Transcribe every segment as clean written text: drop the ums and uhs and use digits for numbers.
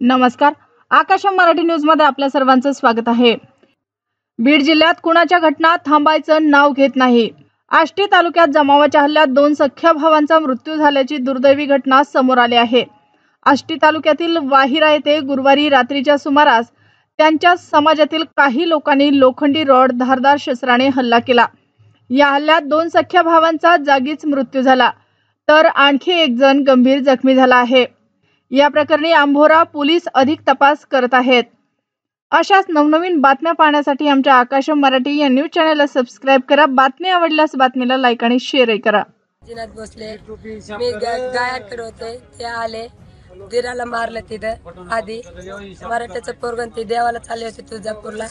नमस्कार, आकाश मराठी न्यूज मध्ये आपल्या सर्वांचं स्वागत आहे। बीड जिल्ह्यात कुणाच्या घटना थांबायचं नाव घेत नाही। आष्टी तालुक्यात जमावाच्या हल्ल्यात 2 सख्ख्या भावांचा मृत्यू झाल्याची दुर्दैवी घटना समोर आली आहे। आष्टी तालुक्यातील वाहिरा येथे गुरुवारी रात्रीच्या सुमारास त्यांच्या समाजातील काही लोकांनी लोखंडी रॉड धारदार शस्त्राने हल्ला केला। या हल्ल्यात 2 सख्ख्या भावांचा जागीच मृत्यू झाला, तर आणखी एक जण गंभीर जखमी झाला आहे। या प्रकरणी आंभोरा पोलीस अधिक तपास करत आहेत। अशाच नवनवीन बातम्या पाहण्यासाठी आमच्या आकाश मराठी या न्यूज चॅनलला सबस्क्राइब करा। बातमी आवडल्यास बातमीला लाईक आणि शेअर करा। जिनात बसले मी गायाकडे होते, ते आले दिराला मारलं तिथं। आधी मराठ्याचं पोरगण ते देवाला चालले होते तुळजापूरला,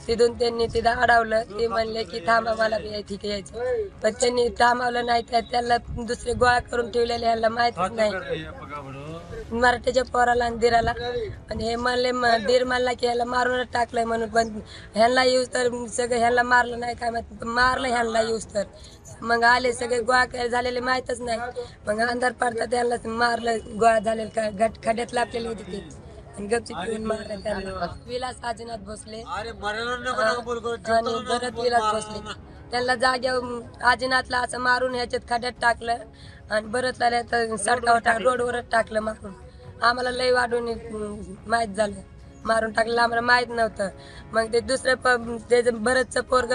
तिथून त्यांनी तिथं अडवलं। ते म्हणले की थांबा, मला ठीक यायचं, पण त्यांनी थांबवलं नाही। त्याला दुसरे गोळा करून ठेवलेले ह्याला माहितच नाही, मराठ्याच्या पोराला आणि दिराला। आणि हे म्हणले दीर म्हणला की ह्याला मारूनच टाकलंय म्हणून, पण ह्यांना येऊस तर सगळं ह्याला मारलं नाही, काय माहिती मारलं ह्यांना येऊस तर। मग आले सगळे गोळा झालेले माहितच नाही, मग अंधार पडता त्याला मारलं, गोळा झालेलं खड्यात लागलेले होते ते, गपची पिऊन मारलं त्यांना। विलास आजीनाथ भोसले आणि भरत विलास भोसले, त्यांना जाग्यावर आजीनाथला असं मारून ह्याच्यात खड्यात टाकलं आणि भरतला सडकावर रोडवरच टाकलं मारून। आम्हाला लय वाढून माहीत झालं, मारून टाकलं, आम्हाला माहीत नव्हतं। मग ते दुसरं ते भरतचं पोरग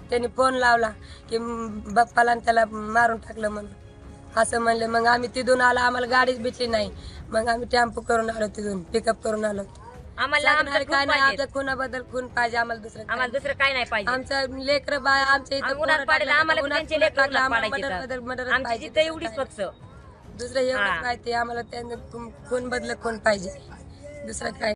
त्यांनी फोन लावला की बाप्पाला आणि त्याला मारून टाकलं म्हणून असं म्हणले। मग आम्ही तिथून आलो, आम्हाला गाडीच भेटली नाही, मग आम्ही टेम्पो करून आलो, तिथून पिकअप करून आलो। आम्हाला काय नाही, आमच्या खुनाबद्दल खून पाहिजे, आम्हाला दुसरं काय नाही पाहिजे। आमचं लेकर बाळ आमच्या इथं उन्हात पाडलं, आम्हाला एवढीच फक्त दुसरं एवढंच माहिती आम्हाला, त्यांना खून बदल खून पाहिजे, दुसरं काय।